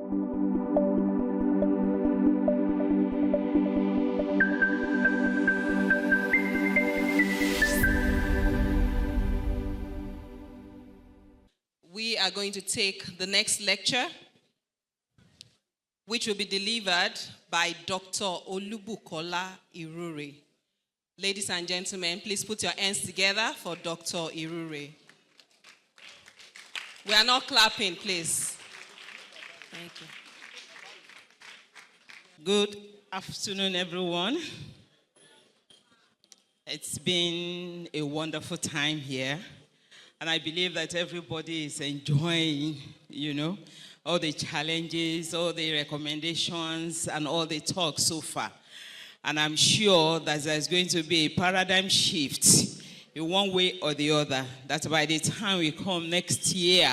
We are going to take the next lecture, which will be delivered by Dr. Olubukola Irure. Ladies and gentlemen, please put your hands together for Dr. Irure. We are not clapping, please. Thank you. Good afternoon, everyone. It's been a wonderful time here. And I believe that everybody is enjoying, all the challenges, all the recommendations, and all the talk so far. And I'm sure that there's going to be a paradigm shift in one way or the other, that by the time we come next year,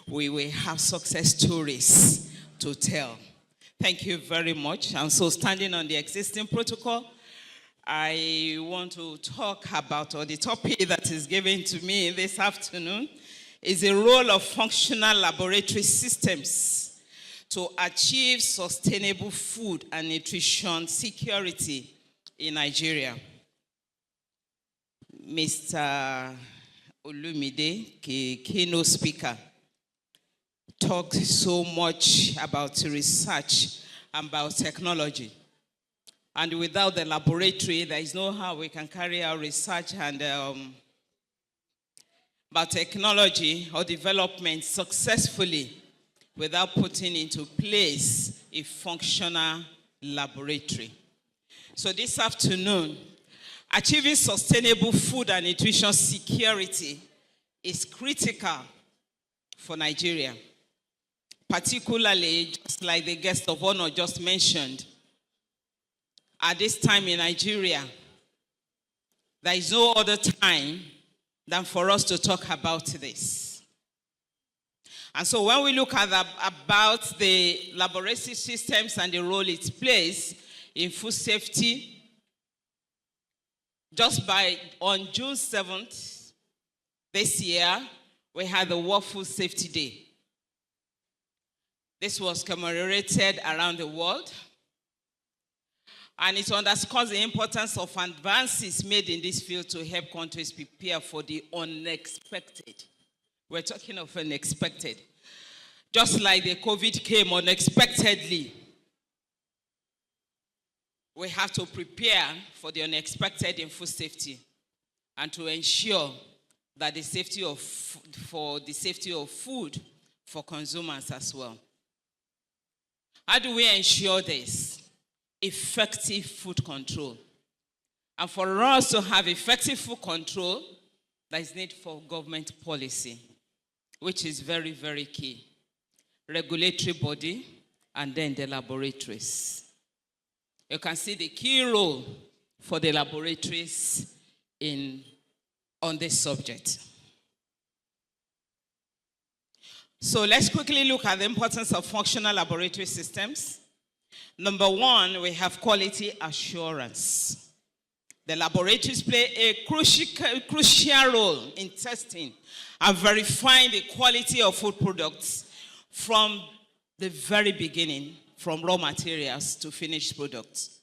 we will have success stories to tell. Thank you very much. And so standing on the existing protocol, I want to talk about, or the topic that is given to me this afternoon is the role of functional laboratory systems to achieve sustainable food and nutrition security in Nigeria. Mr. Olumide, keynote speaker, talked so much about research and biotechnology. And without the laboratory, there is no how we can carry out research and biotechnology or development successfully without putting into place a functional laboratory. So this afternoon, achieving sustainable food and nutrition security is critical for Nigeria, particularly, just like the guest of honor just mentioned. At this time in Nigeria, there is no other time than for us to talk about this. And so when we look at about the laboratory systems and the role it plays in food safety, on June 7th this year, we had the World Food Safety Day. This was commemorated around the world. And it underscores the importance of advances made in this field to help countries prepare for the unexpected. We're talking of unexpected. Just like the COVID came unexpectedly, we have to prepare for the unexpected in food safety and to ensure that the safety of food for consumers as well. How do we ensure this? Effective food control. And for us to have effective food control, there is need for government policy, which is very, very key. Regulatory body, and then the laboratories. You can see the key role for the laboratories on this subject. So let's quickly look at the importance of functional laboratory systems. Number one, we have quality assurance. The laboratories play a crucial role in testing and verifying the quality of food products from the very beginning, from raw materials to finished products.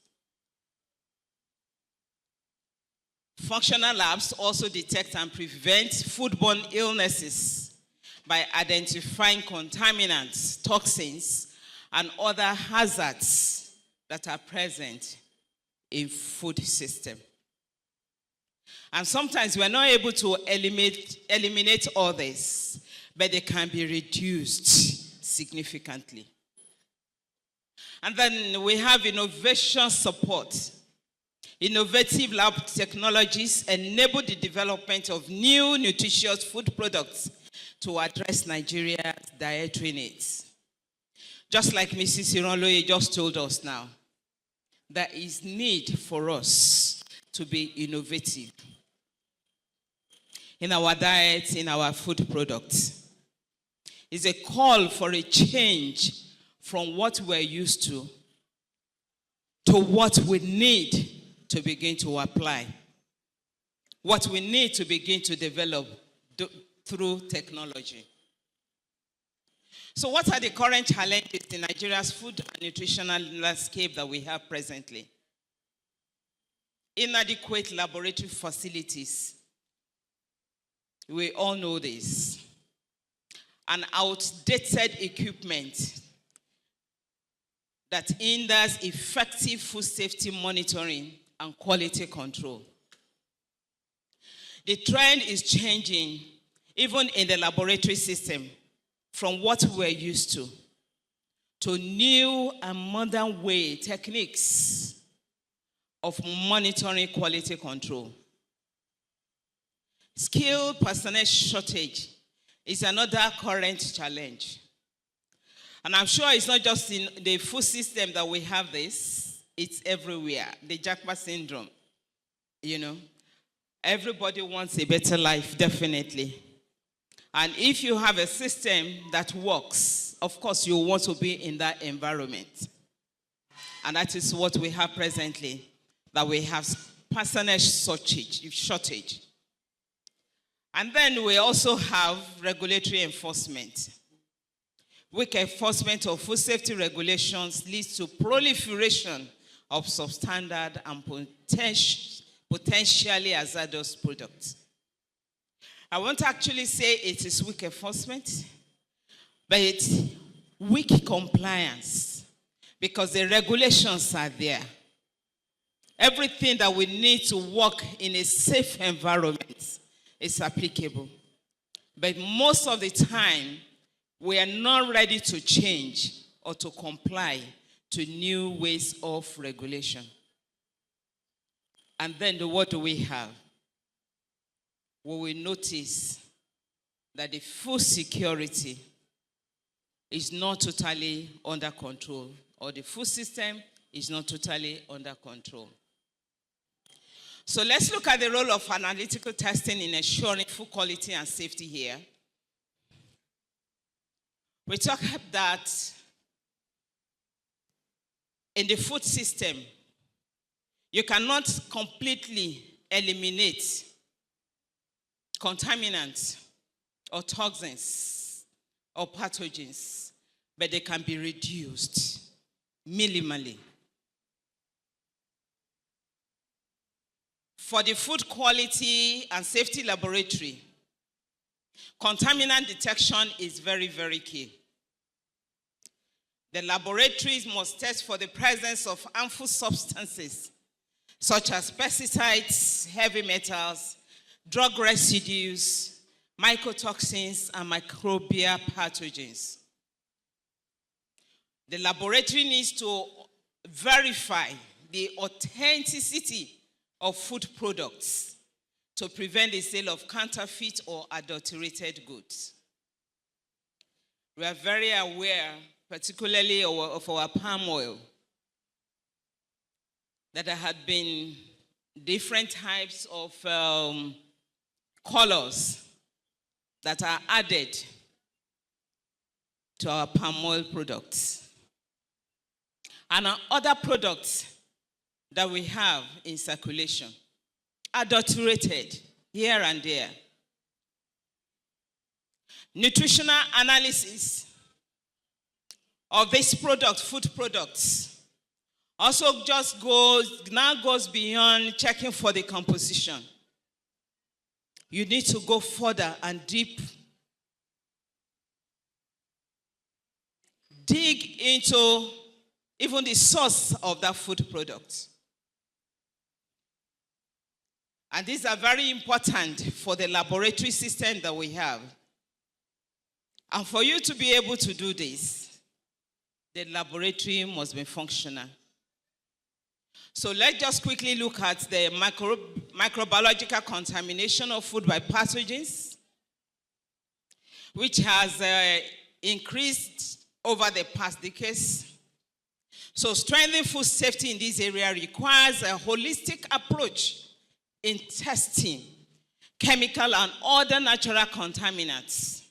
Functional labs also detect and prevent foodborne illnesses by identifying contaminants, toxins, and other hazards that are present in food system. And sometimes we're not able to eliminate all this, but they can be reduced significantly. And then we have innovation support. Innovative lab technologies enable the development of new nutritious food products to address Nigeria's dietary needs. Just like Mrs. Ironloye just told us now, there is need for us to be innovative in our diet, in our food products. It's a call for a change from what we're used to what we need to begin to apply, what we need to begin to develop through technology. So what are the current challenges in Nigeria's food and nutritional landscape that we have presently? Inadequate laboratory facilities. We all know this. And outdated equipment that hinders effective food safety monitoring and quality control. The trend is changing, even in the laboratory system, from what we're used to new and modern techniques of monitoring quality control. Skilled personnel shortage is another current challenge. And I'm sure it's not just in the food system that we have this, it's everywhere. The Jackpot syndrome, Everybody wants a better life, definitely. And if you have a system that works, of course you want to be in that environment. And that is what we have presently, that we have personnel shortage. And then we also have regulatory enforcement. Weak enforcement of food safety regulations leads to proliferation of substandard and potentially hazardous products. I won't actually say it is weak enforcement, but it's weak compliance because the regulations are there. Everything that we need to work in a safe environment is applicable. But most of the time, we are not ready to change or to comply to new ways of regulation. And then what do we have? We will notice that the food security is not totally under control, or the food system is not totally under control. So let's look at the role of analytical testing in ensuring food quality and safety here. We talk that in the food system, you cannot completely eliminate contaminants or toxins or pathogens, but they can be reduced minimally. For the food quality and safety laboratory, contaminant detection is very, very key. The laboratories must test for the presence of harmful substances such as pesticides, heavy metals, drug residues, mycotoxins, and microbial pathogens. The laboratory needs to verify the authenticity of food products to prevent the sale of counterfeit or adulterated goods. We are very aware, particularly of our palm oil, that there had been different types of colors that are added to our palm oil products. And our other products that we have in circulation, adulterated here and there. Nutritional analysis of this product, food products, also now goes beyond checking for the composition. You need to go further and dig into even the source of that food product. And these are very important for the laboratory system that we have. And for you to be able to do this, the laboratory must be functional. So let's just quickly look at the microbiological contamination of food by pathogens, which has increased over the past decades. So strengthening food safety in this area requires a holistic approach in testing chemical and other natural contaminants,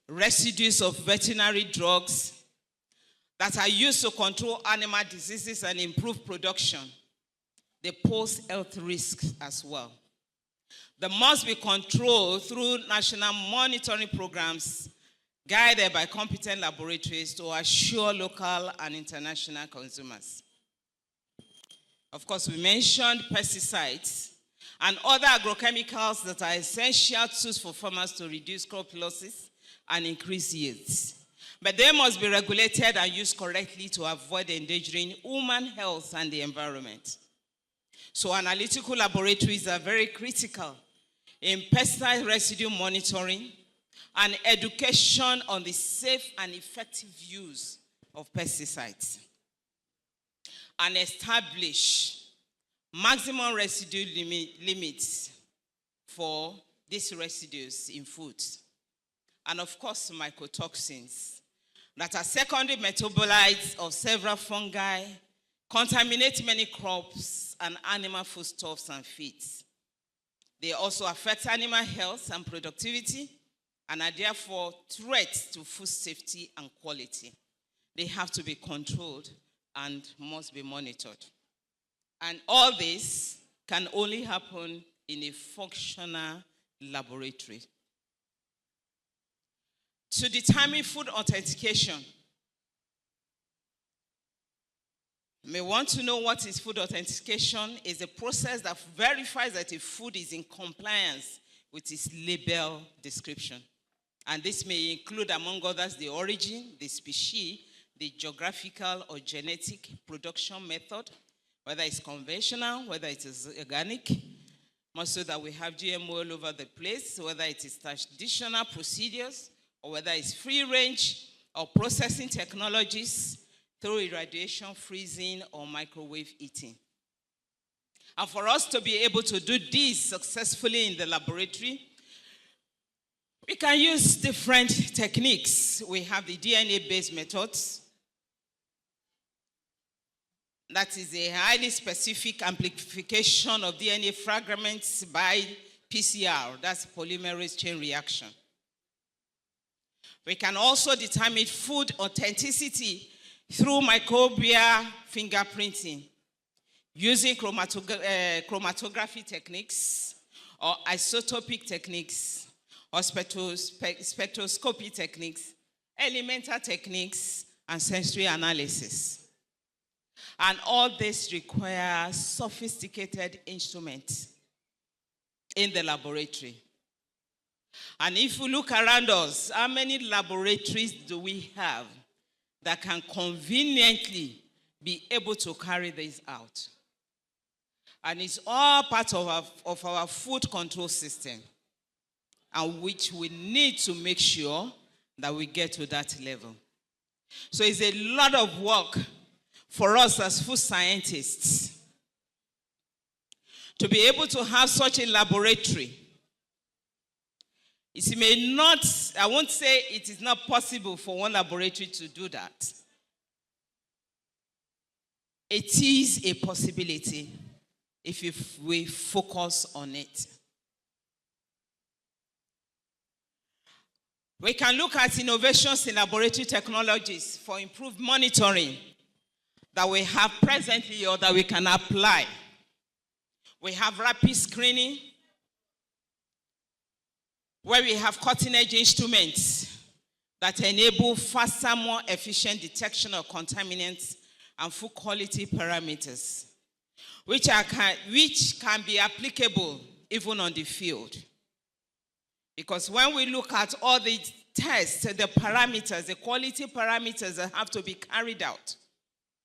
residues of veterinary drugs that are used to control animal diseases and improve production. They pose health risks as well. They must be controlled through national monitoring programs guided by competent laboratories to assure local and international consumers. Of course, we mentioned pesticides and other agrochemicals that are essential tools for farmers to reduce crop losses and increase yields. But they must be regulated and used correctly to avoid endangering human health and the environment. So analytical laboratories are very critical in pesticide residue monitoring and education on the safe and effective use of pesticides. And establish maximum residue limits for these residues in foods. And of course, mycotoxins that are secondary metabolites of several fungi, contaminate many crops and animal foodstuffs and feeds. They also affect animal health and productivity and are therefore threats to food safety and quality. They have to be controlled and must be monitored. And all this can only happen in a functional laboratory. To determine food authentication, you may want to know what is food authentication. Is a process that verifies that a food is in compliance with its label description. And this may include, among others, the origin, the species, the geographical or genetic production method, whether it's conventional, whether it is organic, more so that we have GMO all over the place, whether it is traditional procedures, or whether it's free range or processing technologies through irradiation, freezing, or microwave eating. And for us to be able to do this successfully in the laboratory, we can use different techniques. We have the DNA-based methods. That is a highly specific amplification of DNA fragments by PCR, that's polymerase chain reaction. We can also determine food authenticity through microbial fingerprinting using chromatography techniques or isotopic techniques or spectroscopy techniques, elemental techniques, and sensory analysis. And all this requires sophisticated instruments in the laboratory. And if we look around us, how many laboratories do we have that can conveniently be able to carry this out? And it's all part of our food control system, and which we need to make sure that we get to that level. So it's a lot of work for us as food scientists to be able to have such a laboratory. It may not, I won't say it is not possible for one laboratory to do that. It is a possibility if we focus on it. We can look at innovations in laboratory technologies for improved monitoring that we have presently or that we can apply. We have rapid screening, where we have cutting-edge instruments that enable faster, more efficient detection of contaminants and food quality parameters, which can be applicable even on the field. Because when we look at all the tests, the parameters, the quality parameters that have to be carried out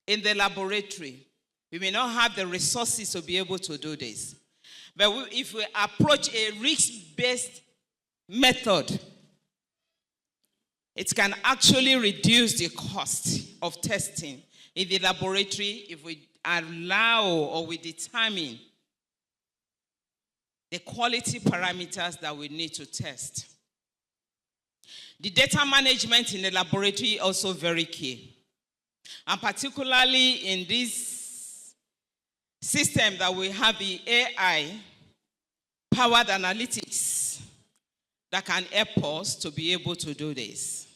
in the laboratory, we may not have the resources to be able to do this. But if we approach a risk-based method, it can actually reduce the cost of testing in the laboratory if we allow or we determine the quality parameters that we need to test. The data management in the laboratory is also very key. And particularly in this system that we have the AI-powered analytics that can help us to be able to do this.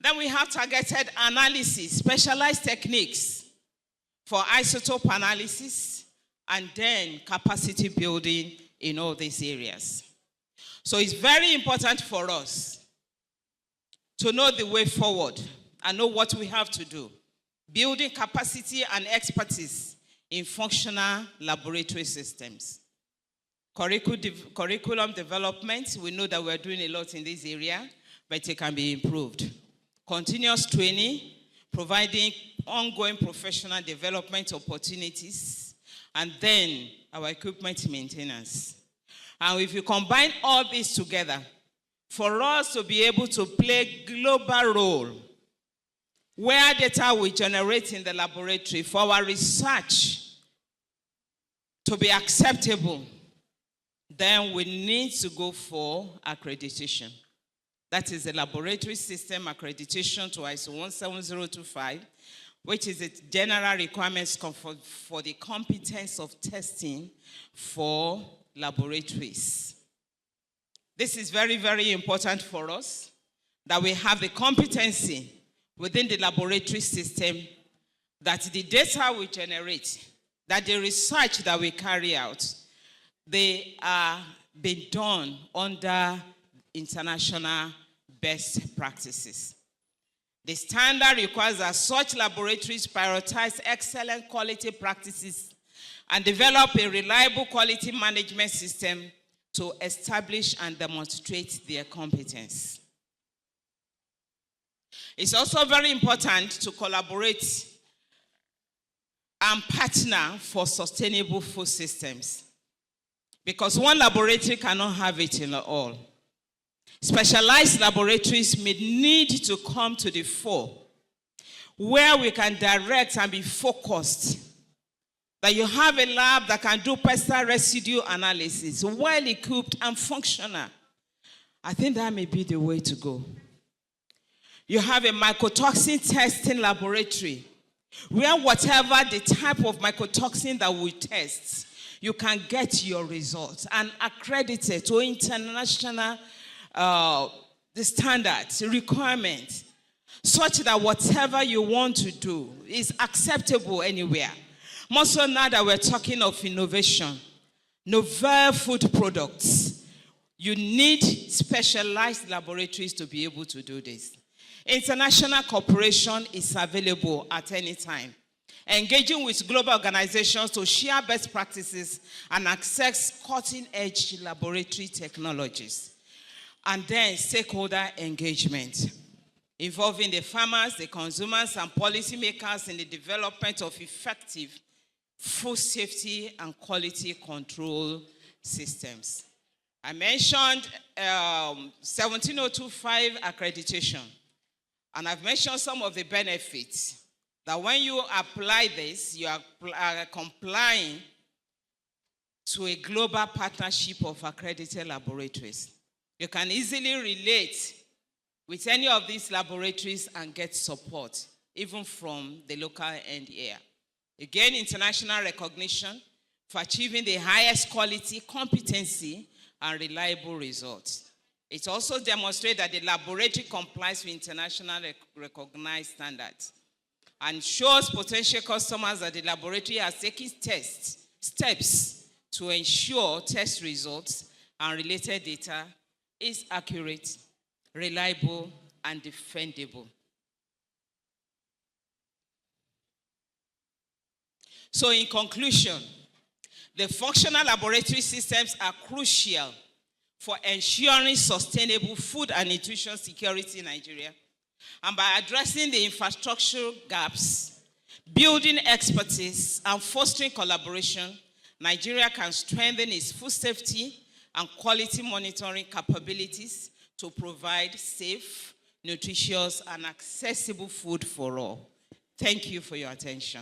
Then we have targeted analysis, specialized techniques for isotope analysis, and then capacity building in all these areas. So it's very important for us to know the way forward and know what we have to do. Building capacity and expertise in functional laboratory systems. Curriculum development, we know that we're doing a lot in this area, but it can be improved. Continuous training, providing ongoing professional development opportunities, and then our equipment maintenance. And if you combine all this together, for us to be able to play a global role, where data we generate in the laboratory for our research to be acceptable, then we need to go for accreditation. That is the laboratory system accreditation to ISO 17025, which is the general requirements for the competence of testing for laboratories. This is very, very important for us, that we have the competency within the laboratory system, that the data we generate, that the research that we carry out, they are being done under international best practices. The standard requires that such laboratories prioritize excellent quality practices and develop a reliable quality management system to establish and demonstrate their competence. It's also very important to collaborate and partner for sustainable food systems, because one laboratory cannot have it in all. Specialized laboratories may need to come to the fore, where we can direct and be focused. That you have a lab that can do pesticide residue analysis, well equipped and functional. I think that may be the way to go. You have a mycotoxin testing laboratory, where whatever the type of mycotoxin that we test, you can get your results and accredit it to international the standards, requirements, such that whatever you want to do is acceptable anywhere. More so now that we're talking of innovation, novel food products, you need specialized laboratories to be able to do this. International cooperation is available at any time. Engaging with global organizations to share best practices and access cutting-edge laboratory technologies. And then stakeholder engagement, involving the farmers, the consumers, and policymakers in the development of effective food safety and quality control systems. I mentioned 17025 accreditation, and I've mentioned some of the benefits. That when you apply this, you are complying to a global partnership of accredited laboratories. You can easily relate with any of these laboratories and get support, even from the local end here. Again, international recognition for achieving the highest quality, competency, and reliable results. It also demonstrates that the laboratory complies with internationally recognized standards and shows potential customers that the laboratory has taken steps to ensure test results and related data is accurate, reliable, and defendable. So in conclusion, the functional laboratory systems are crucial for ensuring sustainable food and nutrition security in Nigeria. And by addressing the infrastructural gaps, building expertise, and fostering collaboration, Nigeria can strengthen its food safety and quality monitoring capabilities to provide safe, nutritious, and accessible food for all. Thank you for your attention.